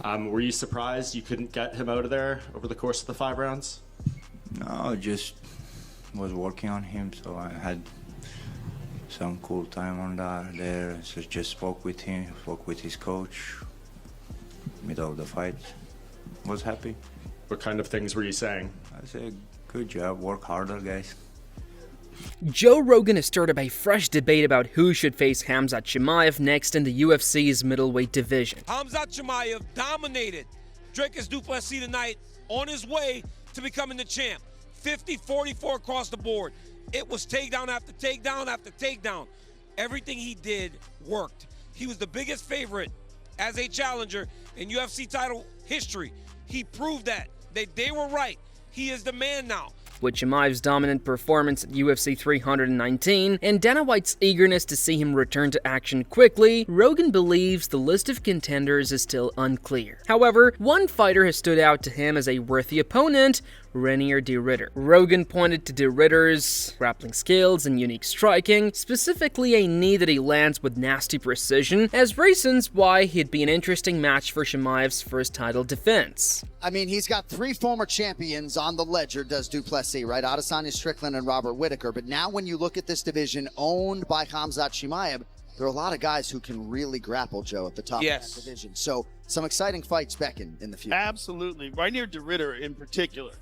Were you surprised you couldn't get him out of there over the course of the 5 rounds? No, just was working on him, so I had some cool time on that there. So just spoke with him, spoke with his coach, middle of the fight. Was happy. What kind of things were you saying? I said, good job, work harder, guys. Joe Rogan has stirred up a fresh debate about who should face Khamzat Chimaev next in the UFC's middleweight division. Khamzat Chimaev dominated Dricus du Plessis tonight on his way to becoming the champ. 50-44 across the board. It was takedown after takedown after takedown. Everything he did worked. He was the biggest favorite as a challenger in UFC title history. He proved that. They were right. He is the man now. With Chimaev's dominant performance at UFC 319 and Dana White's eagerness to see him return to action quickly, Rogan believes the list of contenders is still unclear. However, one fighter has stood out to him as a worthy opponent, Reinier de Ridder. Rogan pointed to de Ridder's grappling skills and unique striking, specifically a knee that he lands with nasty precision, as reasons why he'd be an interesting match for Chimaev's first title defense. I mean, he's got 3 former champions on the ledger, does du Plessis, right? Adesanya, Strickland, and Robert Whittaker. But now when you look at this division owned by Khamzat Chimaev, there are a lot of guys who can really grapple, Joe, at the top of that division. So some exciting fights beckon in the future. Absolutely. Reinier de Ridder in particular,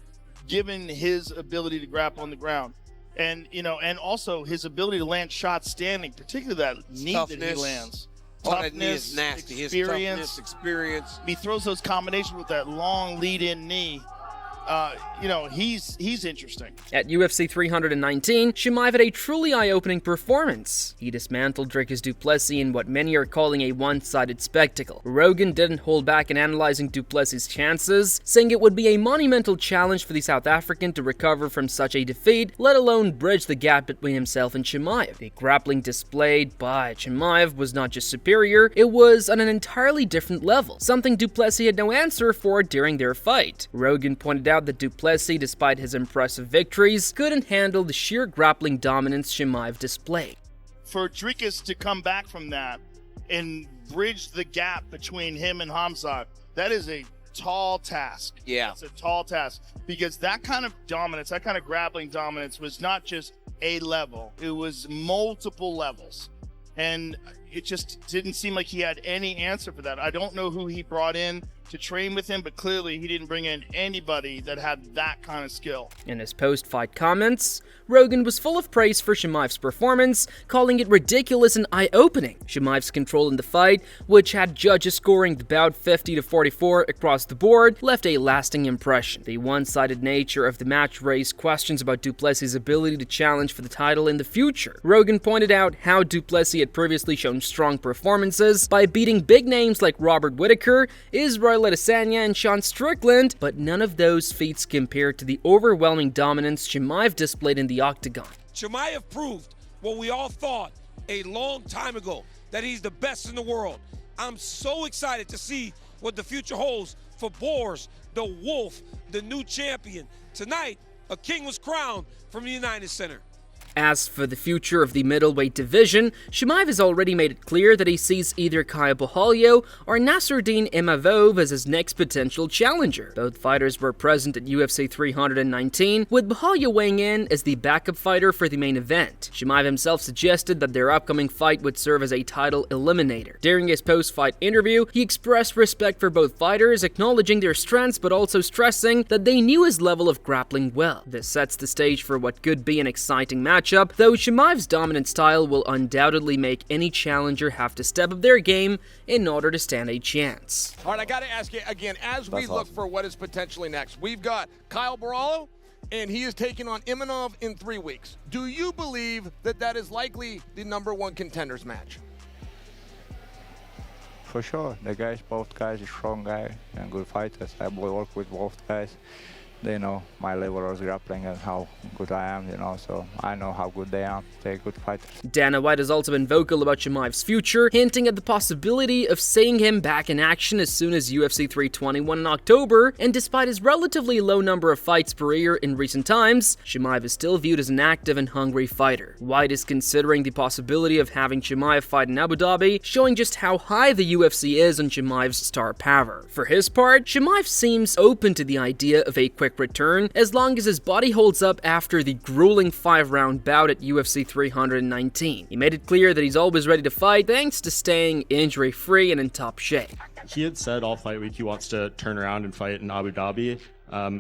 given his ability to grapple on the ground and, and also his ability to land shots standing, particularly that knee that he lands. That knee is nasty. Experience. He throws those combinations with that long lead-in knee. He's interesting. At UFC 319, Chimaev had a truly eye-opening performance. He dismantled Dricus du Plessis in what many are calling a one-sided spectacle. Rogan didn't hold back in analyzing du Plessis' chances, saying it would be a monumental challenge for the South African to recover from such a defeat, let alone bridge the gap between himself and Chimaev. The grappling displayed by Chimaev was not just superior, it was on an entirely different level, something du Plessis had no answer for during their fight. Rogan pointed out that du Plessis, despite his impressive victories, couldn't handle the sheer grappling dominance Chimaev displayed. For Dricus to come back from that and bridge the gap between him and Khamzat, that is a tall task. Yeah. It's a tall task because that kind of dominance, that kind of grappling dominance was not just a level, it was multiple levels. And it just didn't seem like he had any answer for that. I don't know who he brought in to train with him, but clearly he didn't bring in anybody that had that kind of skill. In his post-fight comments, Rogan was full of praise for Chimaev's performance, calling it ridiculous and eye-opening. Chimaev's control in the fight, which had judges scoring the bout 50-44 across the board, left a lasting impression. The one-sided nature of the match raised questions about du Plessis' ability to challenge for the title in the future. Rogan pointed out how du Plessis had previously shown strong performances by beating big names like Robert Whittaker, Israel Adesanya, and Sean Strickland, but none of those feats compared to the overwhelming dominance Chimaev displayed in the octagon. Chimaev proved what we all thought a long time ago, that he's the best in the world. I'm so excited to see what the future holds for Boers, the Wolf, the new champion. Tonight, a king was crowned from the United Center. As for the future of the middleweight division, Chimaev has already made it clear that he sees either Kaya Bohalyo or Nasruddin Imavov as his next potential challenger. Both fighters were present at UFC 319, with Bohalyo weighing in as the backup fighter for the main event. Chimaev himself suggested that their upcoming fight would serve as a title eliminator. During his post-fight interview, he expressed respect for both fighters, acknowledging their strengths but also stressing that they knew his level of grappling well. This sets the stage for what could be an exciting match, though Chimaev's dominant style will undoubtedly make any challenger have to step up their game in order to stand a chance. All right, I got to ask you again, as we look for what is potentially next, we've got Kyle Borrallo, and he is taking on Imanov in 3 weeks. Do you believe that that is likely the #1 contenders match? For sure. Both guys are strong guys and good fighters. I will work with both guys. they know my level of grappling and how good I am, you know, so I know how good they are. They're good fighters. Dana White has also been vocal about Chimaev's future, hinting at the possibility of seeing him back in action as soon as UFC 321 in October, and despite his relatively low number of fights per year in recent times, Chimaev is still viewed as an active and hungry fighter. White is considering the possibility of having Chimaev fight in Abu Dhabi, showing just how high the UFC is on Chimaev's star power. For his part, Chimaev seems open to the idea of a quick return as long as his body holds up after the grueling 5-round bout at UFC 319. He made it clear that he's always ready to fight thanks to staying injury-free and in top shape. He had said all fight week he wants to turn around and fight in Abu Dhabi.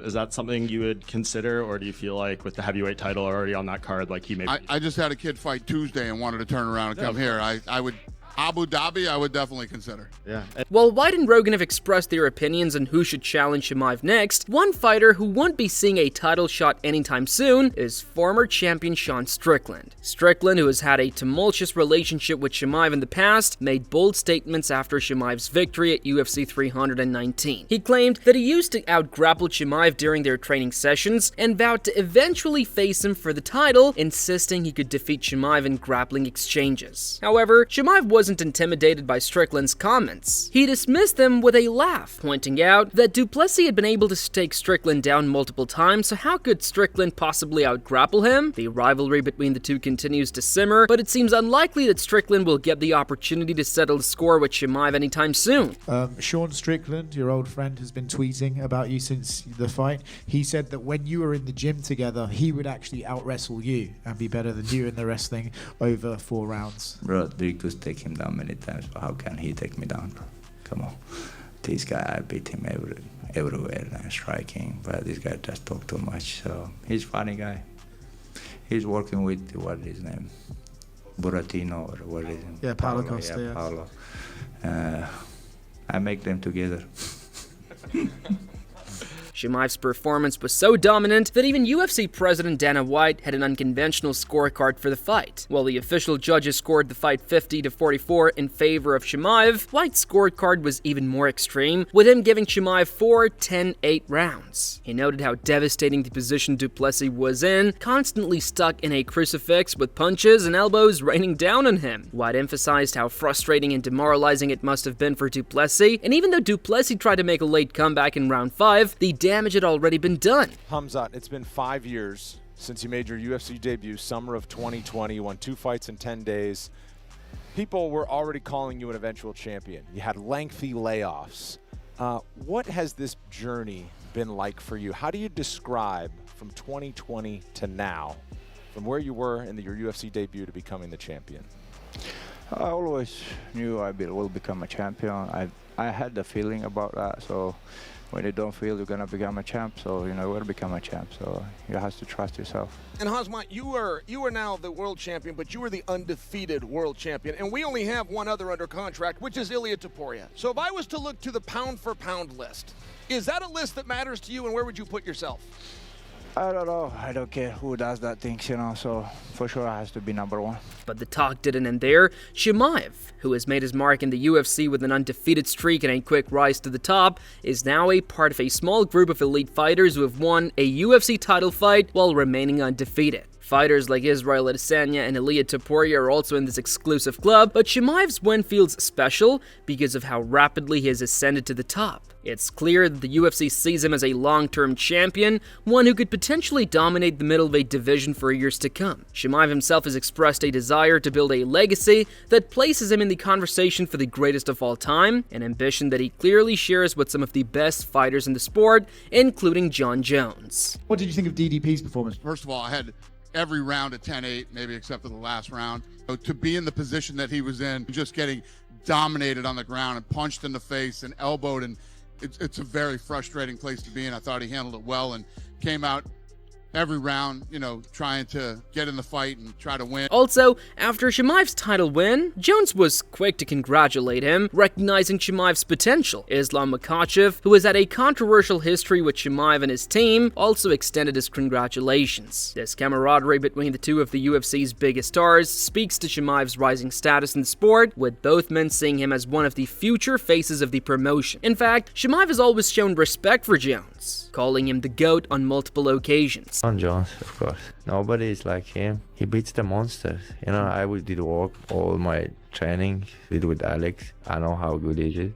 Is that something you would consider, or do you feel like with the heavyweight title already on that card, like he may? I just had a kid fight Tuesday and wanted to turn around and come here. I would. Abu Dhabi, I would definitely consider. Yeah. While White and Rogan have expressed their opinions on who should challenge Chimaev next, one fighter who won't be seeing a title shot anytime soon is former champion Sean Strickland. Strickland, who has had a tumultuous relationship with Chimaev in the past, made bold statements after Chimaev's victory at UFC 319. He claimed that he used to out-grapple Chimaev during their training sessions and vowed to eventually face him for the title, insisting he could defeat Chimaev in grappling exchanges. However, Chimaev wasn't intimidated by Strickland's comments. He dismissed them with a laugh, pointing out that du Plessis had been able to take Strickland down multiple times, so how could Strickland possibly out-grapple him? The rivalry between the two continues to simmer, but it seems unlikely that Strickland will get the opportunity to settle the score with Chimaev anytime soon. Sean Strickland, your old friend, has been tweeting about you since the fight. He said that when you were in the gym together, he would actually out-wrestle you and be better than you in the wrestling over 4 rounds. Bro, Dricus take him down many times, so how can he take me down, bro? Come on. This guy, I beat him everywhere and striking, but this guy just talk too much, so he's a funny guy. He's working with, what is his name? Buratino, or what is it? Yeah, Paulo Costa, yeah. Paulo. I make them together. Chimaev's performance was so dominant that even UFC president Dana White had an unconventional scorecard for the fight. While the official judges scored the fight 50-44 in favor of Chimaev, White's scorecard was even more extreme, with him giving Chimaev 4 10-8 rounds. He noted how devastating the position du Plessis was in, constantly stuck in a crucifix with punches and elbows raining down on him. White emphasized how frustrating and demoralizing it must have been for du Plessis, and even though du Plessis tried to make a late comeback in round 5, the damage had already been done. Khamzat, it's been 5 years since you made your UFC debut, summer of 2020. You won 2 fights in 10 days. People were already calling you an eventual champion. You had lengthy layoffs. What has this journey been like for you? How do you describe from 2020 to now, from where you were in your UFC debut to becoming the champion? I always knew I will become a champion. I had the feeling about that, so when you don't feel you're gonna become a champ, so you know you're gonna become a champ, so you have to trust yourself. And Khamzat, you are now the world champion, but you were the undefeated world champion, and we only have one other under contract, which is Ilia Topuria. So if I was to look to the pound-for-pound list, is that a list that matters to you, and where would you put yourself? I don't know. I don't care who does that things, you know, so for sure it has to be number 1. But the talk didn't end there. Chimaev, who has made his mark in the UFC with an undefeated streak and a quick rise to the top, is now a part of a small group of elite fighters who have won a UFC title fight while remaining undefeated. Fighters like Israel Adesanya and Ilia Topuria are also in this exclusive club, but Chimaev's win feels special because of how rapidly he has ascended to the top. It's clear that the UFC sees him as a long-term champion, one who could potentially dominate the middleweight division for years to come. Chimaev himself has expressed a desire to build a legacy that places him in the conversation for the greatest of all time, an ambition that he clearly shares with some of the best fighters in the sport, including John Jones. What did you think of DDP's performance? First of all, I had every round at 10-8, maybe except for the last round. So to be in the position that he was in, just getting dominated on the ground and punched in the face and elbowed, and it's a very frustrating place to be in. I thought he handled it well and came out every round, you know, trying to get in the fight and try to win. Also, after Chimaev's title win, Jones was quick to congratulate him, recognizing Chimaev's potential. Islam Makhachev, who has had a controversial history with Chimaev and his team, also extended his congratulations. This camaraderie between the two of the UFC's biggest stars speaks to Chimaev's rising status in the sport, with both men seeing him as one of the future faces of the promotion. In fact, Chimaev has always shown respect for Jones, words, calling him the GOAT on multiple occasions. John Jones, of course. Nobody is like him. He beats the monsters. You know, I did work all my training with Alex. I know how good he is.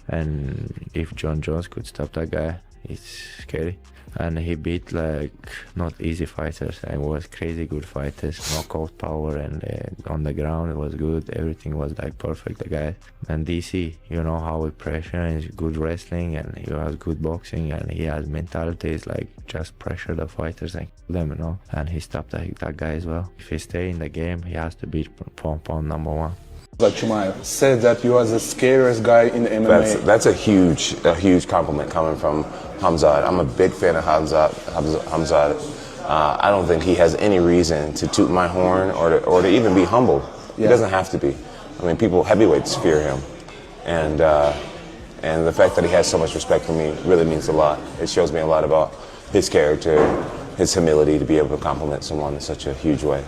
And if John Jones could stop that guy, it's scary. And he beat like not easy fighters, and was crazy good fighters. Knockout power, and on the ground it was good. Everything was like perfect, the guy. And DC, you know how he pressure, and he's good wrestling, and he has good boxing, and he has mentality. It's like just pressure the fighters and them, you know. And he stopped that guy as well. If he stay in the game, he has to beat pound number one. But Chimaev said that you are the scariest guy in the MMA. That's a huge compliment coming from Khamzat. I'm a big fan of Khamzat. I don't think he has any reason to toot my horn or to even be humbled. He doesn't have to be. I mean, heavyweights fear him, and the fact that he has so much respect for me really means a lot. It shows me a lot about his character, his humility to be able to compliment someone in such a huge way.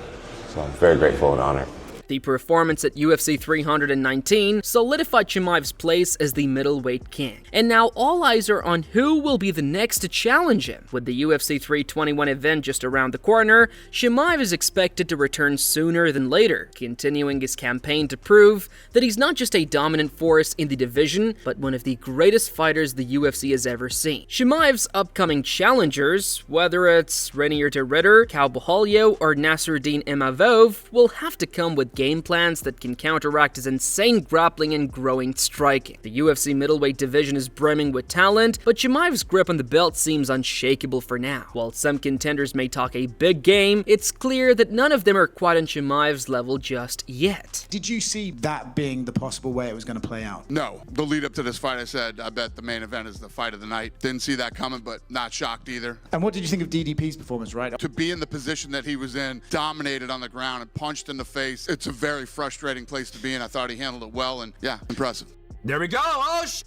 So I'm very grateful and honored. The performance at UFC 319 solidified Chimaev's place as the middleweight king. And now all eyes are on who will be the next to challenge him. With the UFC 321 event just around the corner, Chimaev is expected to return sooner than later, continuing his campaign to prove that he's not just a dominant force in the division, but one of the greatest fighters the UFC has ever seen. Chimaev's upcoming challengers, whether it's Reinier de Ridder, Kyle Bohalio, or Nasruddin Imavov, will have to come with game plans that can counteract his insane grappling and growing striking. The UFC middleweight division is brimming with talent, but Chimaev's grip on the belt seems unshakable for now. While some contenders may talk a big game, it's clear that none of them are quite on Chimaev's level just yet. Did you see that being the possible way it was going to play out? No. The lead up to this fight, I said, I bet the main event is the fight of the night. Didn't see that coming, but not shocked either. And what did you think of DDP's performance, right? To be in the position that he was in, dominated on the ground and punched in the face, it's a very frustrating place to be in. I thought he handled it well, and yeah, impressive. There we go. Oh, shit.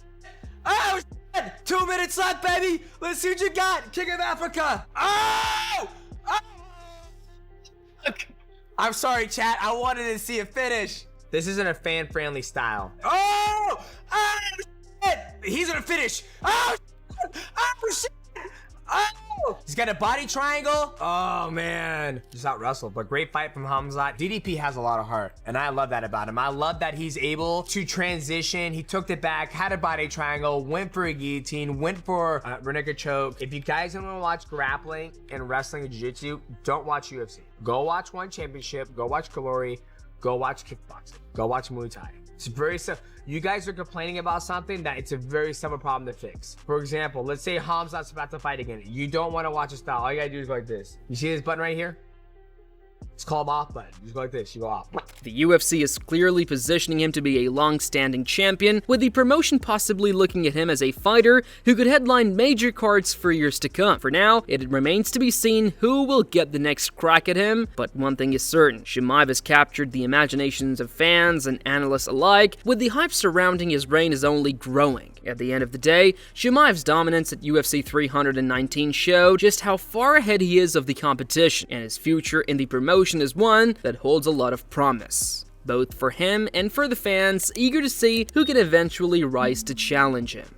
Oh, shit. 2 minutes left, baby. Let's see what you got. King of Africa. Oh! I'm sorry, chat. I wanted to see a finish. This isn't a fan-friendly style. Oh! Oh, shit. He's gonna finish. Oh, shit. Oh, shit. Oh! He's got a body triangle. Oh, man. Just out wrestled, but great fight from Khamzat. DDP has a lot of heart, and I love that about him. I love that he's able to transition. He took it back, had a body triangle, went for a guillotine, went for a Renica choke. If you guys don't want to watch grappling and wrestling and jiu-jitsu, don't watch UFC. Go watch One Championship. Go watch Glory. Go watch kickboxing. Go watch Muay Thai. It's very simple. You guys are complaining about something that it's a very simple problem to fix. For example, let's say Khamzat's about to fight again. You don't want to watch a style. All you gotta do is go like this. You see this button right here? It's called off button. You just go like this. You go off. The UFC is clearly positioning him to be a long-standing champion, with the promotion possibly looking at him as a fighter who could headline major cards for years to come. For now, it remains to be seen who will get the next crack at him, but one thing is certain: Chimaev has captured the imaginations of fans and analysts alike, with the hype surrounding his reign is only growing. At the end of the day, Chimaev's dominance at UFC 319 showed just how far ahead he is of the competition, and his future in the promotion is one that holds a lot of promise, both for him and for the fans eager to see who can eventually rise to challenge him.